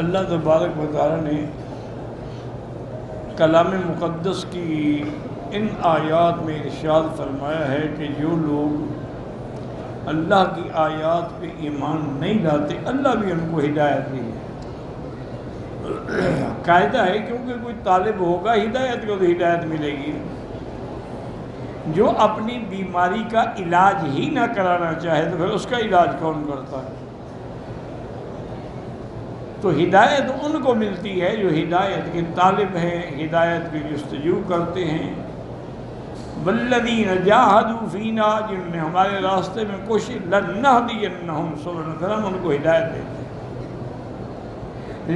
اللہ تبارک و تعالیٰ نے کلام مقدس کی ان آیات میں ارشاد فرمایا ہے کہ جو لوگ اللہ کی آیات پہ ایمان نہیں لاتے اللہ بھی ان کو ہدایت نہیں ہے۔ قاعدہ ہے کیونکہ کوئی طالب ہوگا ہدایت کو تو ہدایت ملے گی۔ جو اپنی بیماری کا علاج ہی نہ کرانا چاہے تو پھر اس کا علاج کون کرتا ہے؟ تو ہدایت ان کو ملتی ہے جو ہدایت کے طالب ہیں، ہدایت کی جستجو کرتے ہیں۔ والذین جاہدوا فینا، جنہوں نے ہمارے راستے میں کوشش، لنہدینہم سبلنا، پھر ہم ان کو ہدایت دیتے ہیں۔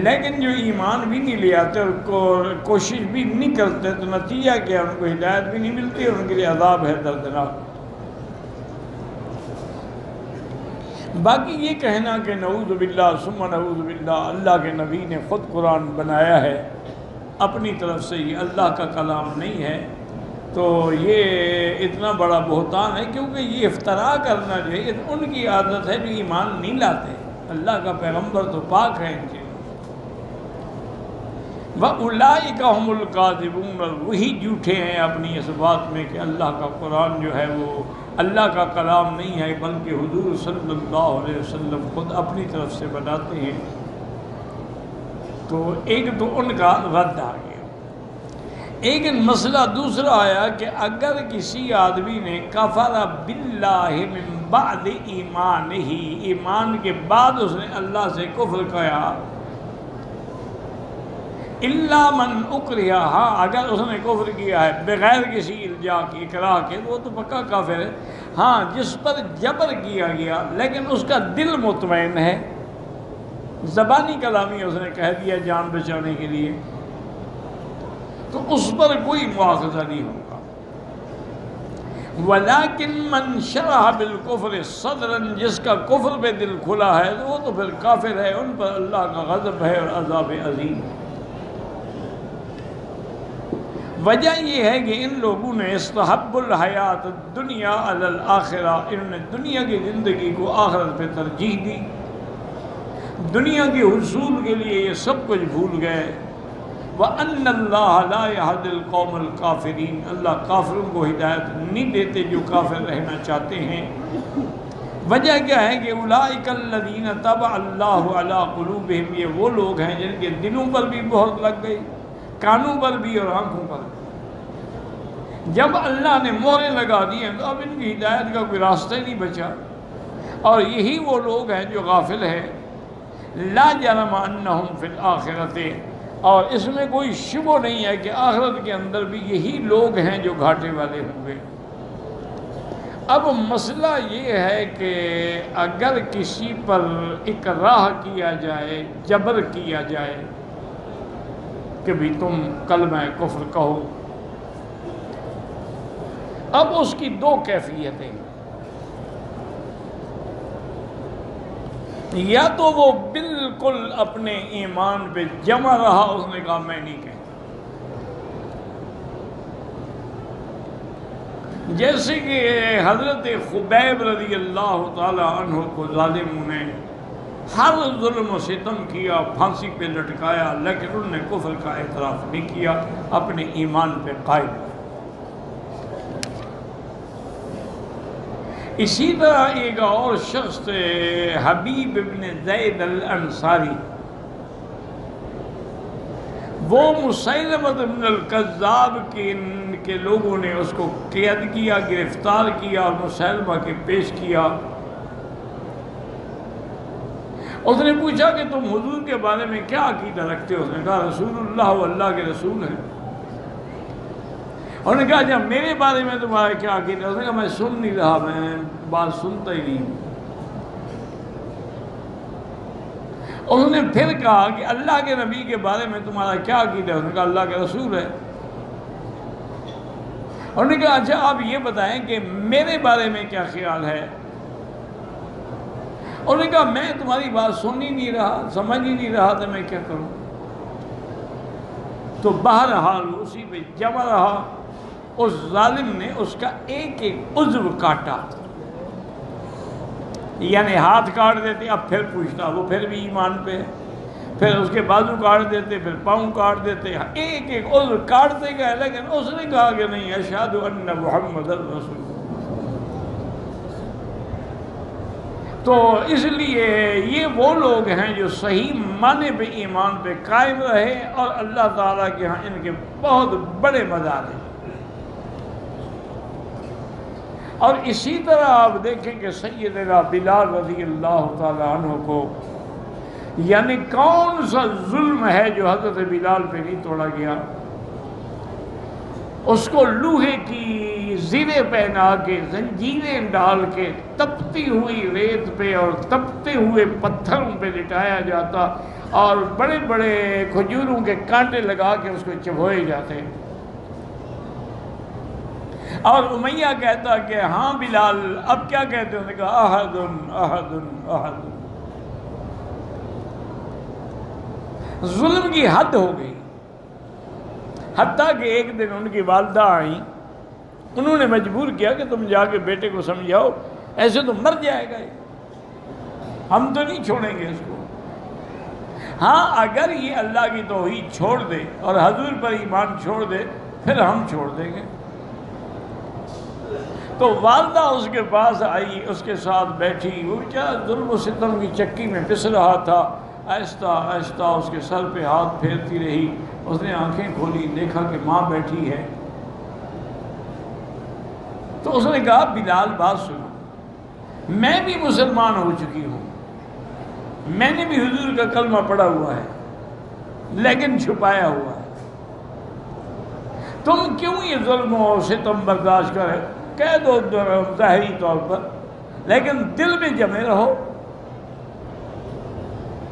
لیکن جو ایمان بھی نہیں لے آتے اور کوشش بھی نہیں کرتے تو نتیجہ کیا؟ ان کو ہدایت بھی نہیں ملتی اور ان کے لیے عذاب ہے دردناک۔ باقی یہ کہنا کہ نعوذ باللہ ثم نعوذ باللہ اللہ کے نبی نے خود قرآن بنایا ہے اپنی طرف سے، یہ اللہ کا کلام نہیں ہے، تو یہ اتنا بڑا بہتان ہے، کیونکہ یہ افتراء کرنا جو ہے ان کی عادت ہے جو ایمان نہیں لاتے۔ اللہ کا پیغمبر تو پاک ہے ان سے۔ وَأُولَئِكَ هُمُ الْكَاذِبُونَ، اور وہی جھوٹے ہیں اپنی اس بات میں کہ اللہ کا قرآن جو ہے وہ اللہ کا کلام نہیں ہے، بلکہ حضور صلی اللہ علیہ وسلم خود اپنی طرف سے بناتے ہیں۔ تو ایک تو ان کا رد آ گیا۔ ایک مسئلہ دوسرا آیا کہ اگر کسی آدمی نے کفر باللہ من بعد ایمان ہی، ایمان کے بعد اس نے اللہ سے کفر کیا، الا من اکرہ، ہاں اگر اس نے کفر کیا ہے بغیر کسی الجا کی، اکراہ کے، وہ تو پکا کافر ہے۔ ہاں جس پر جبر کیا گیا لیکن اس کا دل مطمئن ہے، زبانی کلامی اس نے کہہ دیا جان بچانے کے لیے، تو اس پر کوئی مواخذہ نہیں ہوگا۔ ولیکن من شرح بالکفر صدرا، جس کا کفر پہ دل کھلا ہے وہ تو پھر کافر ہے، ان پر اللہ کا غضب ہے اور عذاب عظیم۔ وجہ یہ ہے کہ ان لوگوں نے استحب الحیات الدنیا علی الآخرہ، انہوں نے دنیا کی زندگی کو آخرت پہ ترجیح دی، دنیا کے حصول کے لیے یہ سب کچھ بھول گئے۔ وَأَنَّ اللَّهَ لَا يَهْدِي الْقَوْمَ الْكَافِرِينَ، اللہ کافروں کو ہدایت نہیں دیتے جو کافر رہنا چاہتے ہیں۔ وجہ کیا ہے کہ أُولَٰئِكَ الَّذِينَ طَبَعَ اللَّهُ عَلَىٰ قُلُوبِهِمْ، یہ وہ لوگ ہیں جن کے دلوں پر بھی بہت لگ گئی، کانوں پر بھی اور آنکھوں پر بھی۔ جب اللہ نے مہریں لگا دی ہیں تو اب ان کی ہدایت کا کوئی راستہ ہی نہیں بچا، اور یہی وہ لوگ ہیں جو غافل ہیں۔ لا جرم انہم فی الآخرۃ، اور اس میں کوئی شبہ نہیں ہے کہ آخرت کے اندر بھی یہی لوگ ہیں جو گھاٹے والے ہوں گے۔ اب مسئلہ یہ ہے کہ اگر کسی پر اکراہ کیا جائے، جبر کیا جائے کہ بھی تم کلمہ کفر کہو، اب اس کی دو کیفیتیں، یا تو وہ بالکل اپنے ایمان پہ جمع رہا، اس نے کہا میں نہیں کہتا، جیسے کہ حضرت خبیب رضی اللہ تعالی عنہ کو ظالموں نے ہر ظلم و ستم کیا، پھانسی پہ لٹکایا، لیکن انہوں نے کفر کا اعتراف نہیں کیا، اپنے ایمان پہ قائم رہے۔ اسی طرح ایک اور شخص تھے حبیب ابن زید الانصاری، وہ مسیلمہ ابن الکذاب کے لوگوں نے اس کو قید کیا، گرفتار کیا اور مسیلمہ کے پیش کیا۔ اس نے پوچھا کہ تم حضور کے بارے میں کیا عقیدہ رکھتے ہو؟ اس نے کہا رسول اللہ، وہ اللہ کے رسول ہیں۔ انہوں نے کہا جب میرے بارے میں تمہارا کیا عقیدہ؟ اس نے کہا میں سن نہیں رہا، میں بات سنتا ہی نہیں۔ انہوں نے پھر کہا کہ اللہ کے نبی کے بارے میں تمہارا کیا عقیدہ ہے؟ انہوں نے کہا اللہ کے رسول ہے۔ انہوں نے کہا اچھا آپ یہ بتائیں کہ میرے بارے میں کیا خیال ہے؟ انہوں نے کہا میں تمہاری بات سن ہی نہیں رہا، سمجھ ہی نہیں رہا، تو میں کیا کروں؟ تو بہرحال اسی پہ جمع رہا۔ اس ظالم نے اس کا ایک ایک عضو کاٹا، یعنی ہاتھ کاٹ دیتے، اب پھر پوچھتا، وہ پھر بھی ایمان پہ ہے۔ پھر اس کے بازو کاٹ دیتے، پھر پاؤں کاٹ دیتے، ایک ایک عضو کاٹتے گئے، لیکن اس نے کہا کہ نہیں، اشہد ان محمد رسول اللہ۔ تو اس لیے یہ وہ لوگ ہیں جو صحیح معنی پہ ایمان پہ قائم رہے، اور اللہ تعالیٰ کے ہاں ان کے بہت بڑے مزار ہیں۔ اور اسی طرح آپ دیکھیں کہ سیدنا بلال رضی اللہ تعالیٰ عنہ کو، یعنی کون سا ظلم ہے جو حضرت بلال پہ نہیں توڑا گیا؟ اس کو لوہے کی زریں پہنا کے، زنجیریں ڈال کے، تپتی ہوئی ریت پہ اور تپتے ہوئے پتھروں پہ لٹایا جاتا، اور بڑے بڑے کھجوروں کے کانٹے لگا کے اس کو چبھوئے جاتے۔ اور امیہ کہتا کہ ہاں بلال اب کیا کہتے ہیں؟ انہوں نے کہا احد احد احد۔ ظلم کی حد ہو گئی، حتیٰ کہ ایک دن ان کی والدہ آئیں، انہوں نے مجبور کیا کہ تم جا کے بیٹے کو سمجھاؤ، ایسے تو مر جائے گا، ہم تو نہیں چھوڑیں گے اس کو۔ ہاں اگر یہ اللہ کی توحید چھوڑ دے اور حضور پر ایمان چھوڑ دے پھر ہم چھوڑ دیں گے۔ تو والدہ اس کے پاس آئی، اس کے ساتھ بیٹھی، وہ بیچارہ ظلم و ستم کی چکی میں پس رہا تھا، آہستہ آہستہ اس کے سر پہ ہاتھ پھیرتی رہی۔ اس نے آنکھیں کھولی، دیکھا کہ ماں بیٹھی ہے، تو اس نے کہا بلال بات سنو، میں بھی مسلمان ہو چکی ہوں، میں نے بھی حضور کا کلمہ پڑھا ہوا ہے، لیکن چھپایا ہوا ہے، تم کیوں یہ ظلم و ستم برداشت کرے؟ کہہ دو ظاہری طور پر، لیکن دل میں جمے رہو۔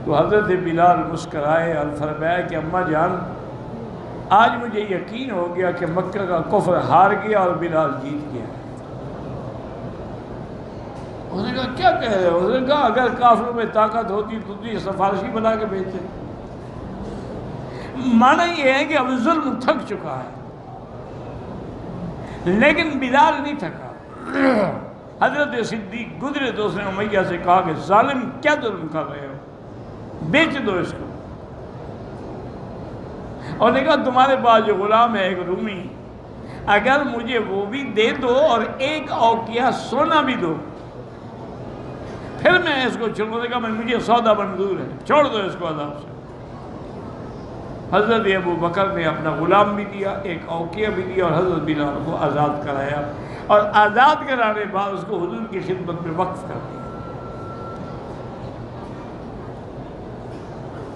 تو حضرت بلال مسکرائے اور فرمایا کہ اماں جان، آج مجھے یقین ہو گیا کہ مکہ کا کفر ہار گیا اور بلال جیت گیا۔ اس نے کہا کیا کہہ رہے ہو؟ اس نے کہا اگر کافروں میں طاقت ہوتی تو یہ سفارشی بنا کے بھیجتے۔ معنی یہ ہے کہ اب ظلم تھک چکا ہے، لیکن بلال نہیں تھکا۔ حضرت صدیق گزرے تو اس نے امیہ سے کہا کہ ظالم کیا ظلم کر رہے ہو، بیچ دو اس کو۔ اور نے کہا تمہارے پاس جو غلام ہے ایک رومی، اگر مجھے وہ بھی دے دو اور ایک اوقیہ سونا بھی دو پھر میں اس کو چھوڑوں۔ نے کہا مجھے سودا منظور ہے، چھوڑ دو اس کو عذاب سے۔ حضرت ابو بکر نے اپنا غلام بھی دیا، ایک اوقیہ بھی دیا، اور حضرت بلال کو آزاد کرایا، اور آزاد کرانے بعد اس کو حضور کی خدمت میں وقف کر دیا۔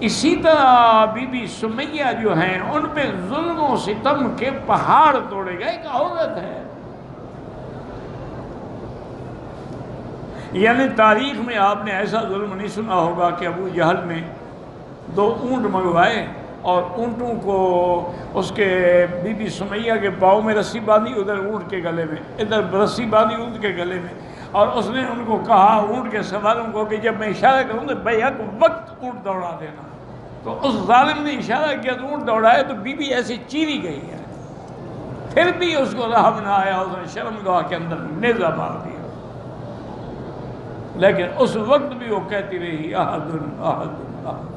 اسی طرح بی بی سمیہ جو ہیں ان پہ ظلم و ستم کے پہاڑ توڑے گئے۔ ایک عورت ہے، یعنی تاریخ میں آپ نے ایسا ظلم نہیں سنا ہوگا کہ ابو جہل نے 2 اونٹ منگوائے اور اونٹوں کو اس کے بی بی سمیہ کے پاؤں میں رسی باندھی، ادھر اونٹ کے گلے میں، ادھر رسی باندھی اونٹ کے گلے میں، اور اس نے ان کو کہا اونٹ کے سواروں کو کہ جب میں اشارہ کروں تو بیک وقت اونٹ دوڑا دینا۔ تو اس ظالم نے اشارہ کیا تو اونٹ دوڑایا، تو بی بی ایسی چیری گئی ہے، پھر بھی اس کو رحم نہ آیا، اس نے شرمگاہ کے اندر نیزہ مار دیا۔ لیکن اس وقت بھی وہ کہتی رہی احد احد احد۔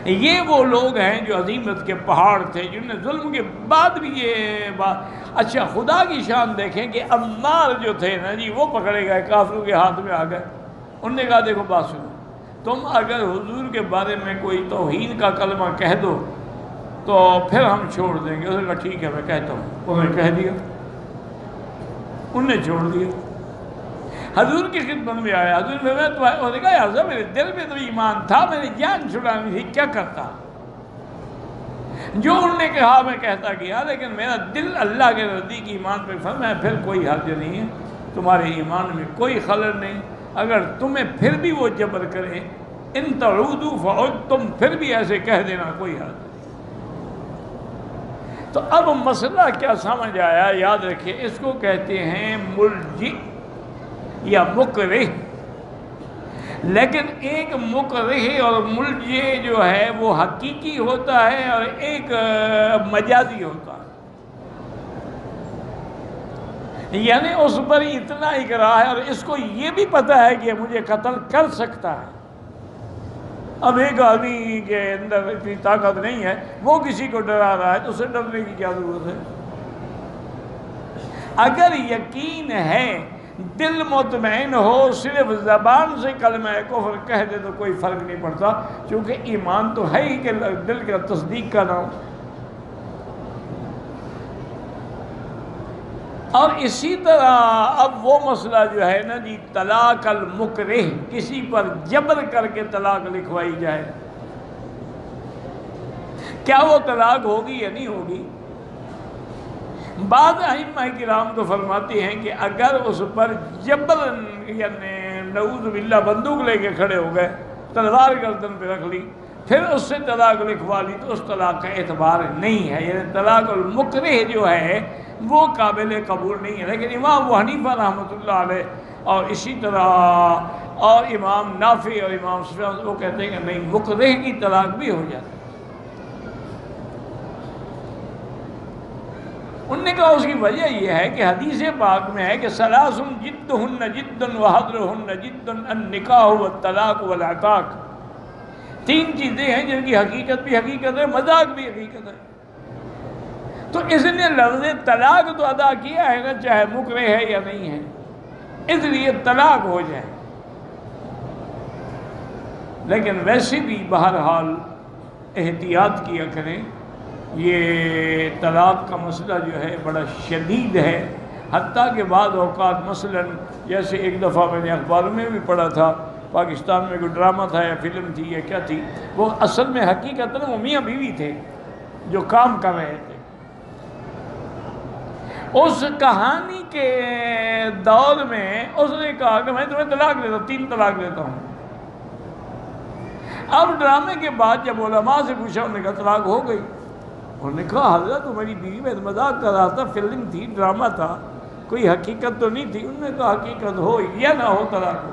یہ وہ لوگ ہیں جو عظیمت کے پہاڑ تھے، جنہوں نے ظلم کے بعد بھی یہ بات۔ اچھا خدا کی شان دیکھیں کہ عمار جو تھے نا جی، وہ پکڑے گئے، کافروں کے ہاتھ میں آ گئے۔ انہوں نے کہا دیکھو بات سنو، تم اگر حضور کے بارے میں کوئی توہین کا کلمہ کہہ دو تو پھر ہم چھوڑ دیں گے۔ اس نے کہا ٹھیک ہے میں کہتا ہوں۔ انہوں نے کہہ دیا، انہوں نے چھوڑ دیا، حضور کی خدمت میں آیا۔ حضور نے کہا یا رسول، میرے دل میں تو ایمان تھا، میں نے جان چھڑانی تھی، کیا کرتا؟ جو انہوں نے کہا میں کہتا گیا، لیکن میرا دل اللہ کے نزدیک ایمان پہ فرمایا پھر کوئی حرج نہیں ہے، تمہارے ایمان میں کوئی خلل نہیں۔ اگر تمہیں پھر بھی وہ جبر کرے، ان تعودوا فعد، تم پھر بھی ایسے کہہ دینا، کوئی حرج نہیں۔ تو اب مسئلہ کیا سمجھ آیا؟ یاد رکھیے، اس کو کہتے ہیں ملجئ یا مکرہ۔ لیکن ایک مکرہ اور ملجئ جو ہے وہ حقیقی ہوتا ہے اور ایک مجازی ہوتا ہے، یعنی اس پر اتنا اکراہ ہے اور اس کو یہ بھی پتہ ہے کہ مجھے قتل کر سکتا ہے، اب ایک آدمی کے اندر اتنی طاقت نہیں ہے، وہ کسی کو ڈرا رہا ہے تو اسے ڈرنے کی کیا ضرورت ہے؟ اگر یقین ہے، دل مطمئن ہو، صرف زبان سے کلمہ کفر کہہ دے تو کوئی فرق نہیں پڑتا، چونکہ ایمان تو ہے ہی کہ دل کا تصدیق کا نام۔ اور اسی طرح اب وہ مسئلہ جو ہے نا جی، طلاق المکرہ، کسی پر جبر کر کے طلاق لکھوائی جائے، کیا وہ طلاق ہوگی یا نہیں ہوگی؟ بعض ائمہ کرام تو فرماتے ہیں کہ اگر اس پر جبر، یعنی نعوذ باللہ بندوق لے کے کھڑے ہو گئے، تلوار گردن پہ رکھ لی، پھر اس سے طلاق لکھوا لی تو اس طلاق کا اعتبار نہیں ہے، یعنی طلاق المکرہ جو ہے وہ قابل قبول نہیں ہے۔ لیکن امام ابو حنیفہ رحمۃ اللہ علیہ اور اسی طرح اور امام نافع اور امام سفیان وہ کہتے ہیں کہ نہیں، مکرہ کی طلاق بھی ہو جاتی ہے۔ انہوں نے کہا اس کی وجہ یہ ہے کہ حدیث پاک میں ہے کہ ثلاث جدہن جد وحضرہن جد النکاح والطلاق والعتاق، تین چیزیں ہیں جن کی حقیقت بھی حقیقت ہے، مذاق بھی حقیقت ہے۔ تو اس نے لفظ طلاق تو ادا کیا ہے نا، چاہے مکرہ ہے یا نہیں ہے، اس لیے طلاق ہو جائے۔ لیکن ویسے بھی بہرحال احتیاط کیا کریں، یہ طلاق کا مسئلہ جو ہے بڑا شدید ہے، حتیٰ کہ بعض اوقات مثلا جیسے ایک دفعہ میں نے اخبار میں بھی پڑھا تھا، پاکستان میں کوئی ڈرامہ تھا یا فلم تھی یا کیا تھی، وہ اصل میں حقیقت وہ میاں بیوی تھے جو کام کر رہے تھے۔ اس کہانی کے دور میں اس نے کہا کہ میں تمہیں طلاق دیتا ہوں، 3 طلاق دیتا ہوں۔ اب ڈرامے کے بعد جب علماء سے پوچھا، انہوں نے کہا طلاق ہو گئی۔ انہوں نے کہا حضرت تمہاری بیوی میں مذاق کر رہا تھا، فلم تھی، ڈرامہ تھا، کوئی حقیقت تو نہیں تھی۔ انہوں نے کہا حقیقت ہو یا نہ ہو طلاق ہو۔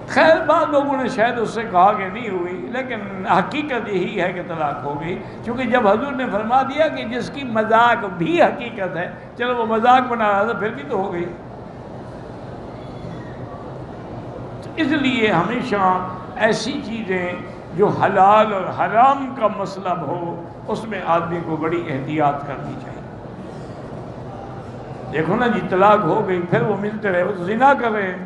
خیر بعض لوگوں نے شاید اس سے کہا کہ نہیں ہوئی، لیکن حقیقت یہی ہے کہ طلاق ہو گئی، کیونکہ جب حضور نے فرما دیا کہ جس کی مذاق بھی حقیقت ہے، چلو وہ مذاق بنا رہا تھا پھر بھی تو ہو گئی۔ اس لیے ہمیشہ ایسی چیزیں جو حلال اور حرام کا مسئلہ ہو، اس میں آدمی کو بڑی احتیاط کرنی چاہیے۔ دیکھو نا جی، طلاق ہو گئی، پھر وہ ملتے رہے، وہ تو زنا کر رہے ہیں،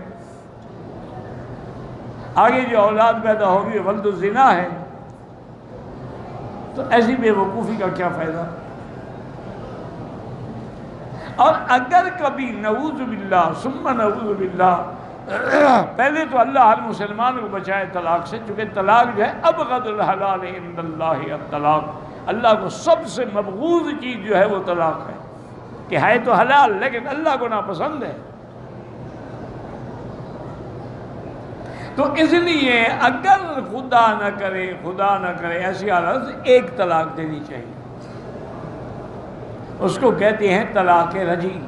آگے جو اولاد پیدا ہوگی ولد الزنا ہے، تو ایسی بے وقوفی کا کیا فائدہ؟ اور اگر کبھی نعوذ باللہ ثم نعوذ باللہ، پہلے تو اللہ ہر مسلمان کو بچائے طلاق سے، چونکہ طلاق جو ہے ابغض الحلال عند اللہ الطلاق، اللہ کو سب سے مبغوض چیز جو ہے وہ طلاق ہے، کہ ہے تو حلال لیکن اللہ کو ناپسند ہے۔ تو اس لیے اگر خدا نہ کرے ایسی حالت سے ایک طلاق دینی چاہیے، اس کو کہتے ہیں طلاق رجعی۔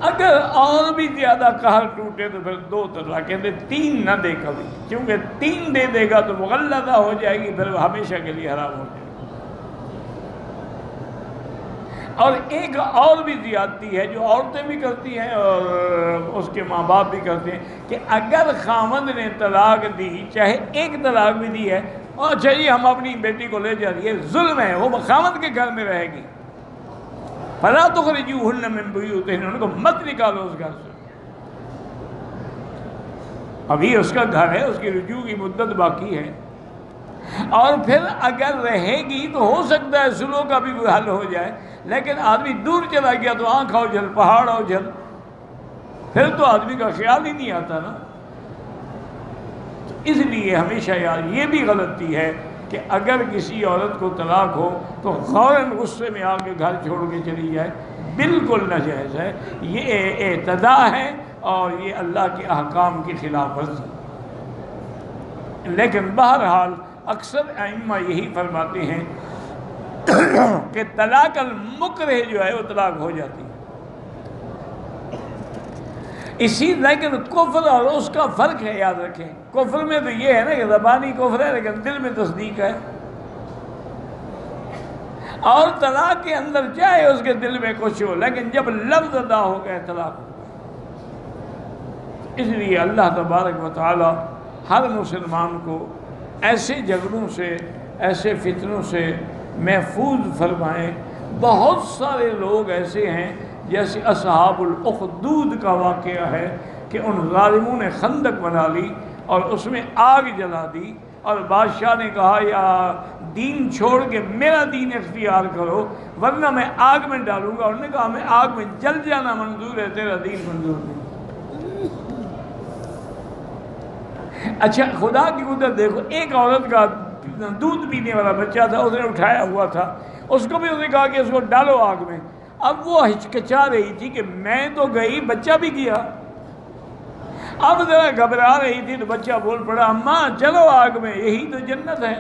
اگر اور بھی زیادہ قہر ٹوٹے تو پھر 2 طلاق دے، 3 نہ دے کبھی، کیونکہ 3 دے دے گا تو مغلظہ ہو جائے گی، پھر وہ ہمیشہ کے لیے حرام ہو جائے گی۔ اور ایک اور بھی زیادتی ہے جو عورتیں بھی کرتی ہیں اور اس کے ماں باپ بھی کرتے ہیں، کہ اگر خامند نے طلاق دی، چاہے ایک طلاق بھی دی ہے، اور چاہیے ہم اپنی بیٹی کو لے جا رہی ہے، ظلم ہے، وہ خامند کے گھر میں رہے گی، فَلَا تُخْرِجُوهُنَّ مِن بُيُوتِهِنَّ، ان کو مت نکالو اس گھر سے، ابھی اس کا گھر ہے، اس کی رجوع کی مدت باقی ہے۔ اور پھر اگر رہے گی تو ہو سکتا ہے صلح کا بھی کوئی حل ہو جائے، لیکن آدمی دور چلا گیا تو آنکھ آؤ جھل، پہاڑ آؤ جھل، پھر تو آدمی کا خیال ہی نہیں آتا نا۔ تو اس لیے ہمیشہ یار یہ بھی غلطی ہے کہ اگر کسی عورت کو طلاق ہو تو فوراً غصے میں آ کے گھر چھوڑ کے چلی جائے، بالکل ناجائز ہے، یہ اعتداء ہے اور یہ اللہ کے احکام کی خلاف ورزی۔ لیکن بہرحال اکثر ائمہ یہی فرماتے ہیں کہ طلاق المکرہ جو ہے وہ طلاق ہو جاتی ہے۔ اسی لیکن کفر اور اس کا فرق ہے، یاد رکھیں، کفر میں تو یہ ہے نا کہ زبانی کفر ہے لیکن دل میں تصدیق ہے، اور طلاق کے اندر چاہے اس کے دل میں کچھ ہو لیکن جب لفظ ادا ہو گئے طلاق ہو گئے۔ اس لیے اللہ تبارک و تعالی ہر مسلمان کو ایسے جھگڑوں سے، ایسے فتنوں سے محفوظ فرمائیں۔ بہت سارے لوگ ایسے ہیں، جیسے اصحاب الاخدود کا واقعہ ہے کہ ان ظالموں نے خندق بنا لی اور اس میں آگ جلا دی، اور بادشاہ نے کہا یا دین چھوڑ کے میرا دین اختیار کرو ورنہ میں آگ میں ڈالوں گا۔ انہوں نے کہا ہمیں آگ میں جل جانا منظور ہے، تیرا دین منظور نہیں۔ اچھا خدا کی قدرت دیکھو، ایک عورت کا دودھ پینے والا بچہ تھا، اس نے اٹھایا ہوا تھا، اس کو بھی اس نے کہا کہ اس کو ڈالو آگ میں۔ اب وہ ہچکچا رہی تھی کہ میں تو گئی، بچہ بھی گیا۔ اب ذرا گھبرا رہی تھی تو بچہ بول پڑا اماں چلو آگ میں، یہی تو جنت ہے۔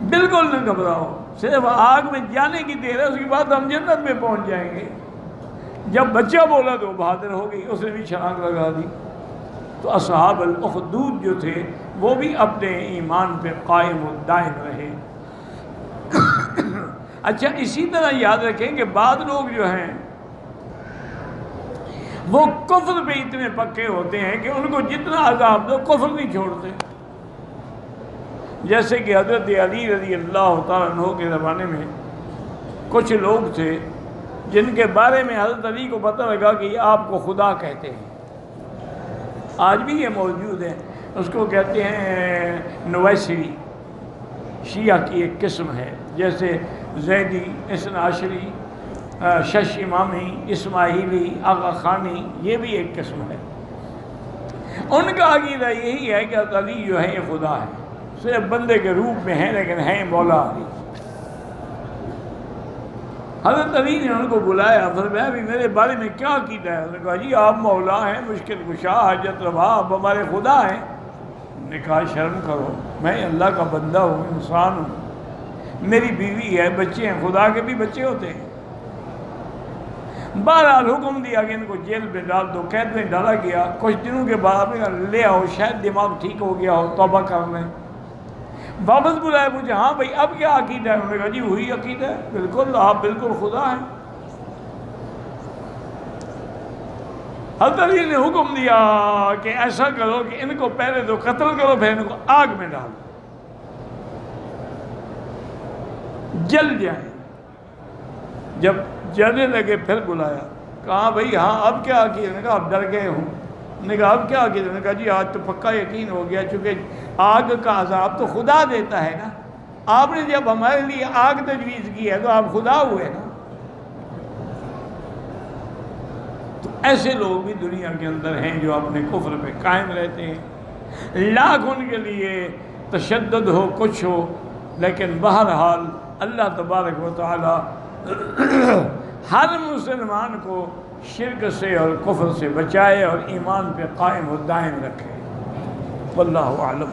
بالکل نہ گھبراؤ، صرف آگ میں جانے کی دیر ہے، اس کے بعد ہم جنت میں پہنچ جائیں گے۔ جب بچہ بولا تو بہادر ہو گئی، اس نے بھی چھلانگ لگا دی۔ تو اصحاب الاخدود جو تھے وہ بھی اپنے ایمان پہ قائم و دائم رہے۔ اچھا اسی طرح یاد رکھیں کہ بعض لوگ جو ہیں وہ کفر پہ اتنے پکے ہوتے ہیں کہ ان کو جتنا عذاب دو کفر نہیں چھوڑتے۔ جیسے کہ حضرت علی رضی اللہ تعالیٰ عنہ کے زمانے میں کچھ لوگ تھے جن کے بارے میں حضرت علی کو پتہ لگا کہ یہ آپ کو خدا کہتے ہیں، آج بھی یہ موجود ہے۔ اس کو کہتے ہیں نویسری، شیعہ کی ایک قسم ہے، جیسے زیدی، اثنا عشری، شش امامی، اسماعیلی، آغا خانی، یہ بھی ایک قسم ہے۔ ان کا عقیدہ یہی ہے کہ حضرت علی جو ہے یہ خدا ہے، صرف بندے کے روپ میں ہیں لیکن ہیں مولا علی۔ حضرت علی نے ان کو بلایا، فرمایا بھی میرے بارے میں کیا عقیدہ ہے؟ انہوں نے کہا جی آپ مولا ہیں، مشکل کشا، حاجت روا، آپ ہمارے خدا ہیں۔ انہوں نے کہا شرم کرو، میں اللہ کا بندہ ہوں، انسان ہوں، میری بیوی ہے، بچے ہیں، خدا کے بھی بچے ہوتے ہیں۔ بہرحال حکم دیا کہ ان کو جیل میں ڈال دو، قید میں ڈالا گیا۔ کچھ دنوں کے بعد آپ نے کہا لے آؤ، شاید دماغ ٹھیک ہو گیا ہو، توبہ کر لیں۔ واپس بلایا، مجھے ہاں بھائی اب کیا عقیدہ ہے؟ انہوں نے کہا جی وہی عقیدہ ہے، بالکل آپ بالکل خدا ہیں۔ حضرت علی نے حکم دیا کہ ایسا کرو کہ ان کو پہلے تو قتل کرو، پھر ان کو آگ میں ڈالو، جل جائیں۔ جب جلنے لگے پھر بلایا، کہا بھائی ہاں اب کیا عقیدہ؟ انہوں نے کہا اب ڈر گئے ہوں۔ انہوں نے کہا اب کیا عقیدہ؟ انہوں نے کہا جی آج تو پکا یقین ہو گیا، چونکہ آگ کا عذاب تو خدا دیتا ہے نا، آپ نے جب ہمارے لیے آگ تجویز کی ہے تو آپ خدا ہوئے نا۔ تو ایسے لوگ بھی دنیا کے اندر ہیں جو اپنے کفر پہ قائم رہتے ہیں، لاکھ ان کے لیے تشدد ہو، کچھ ہو، لیکن بہرحال اللہ تبارک و تعالی ہر مسلمان کو شرک سے اور کفر سے بچائے اور ایمان پہ قائم و دائم رکھے۔ واللہ اعلم۔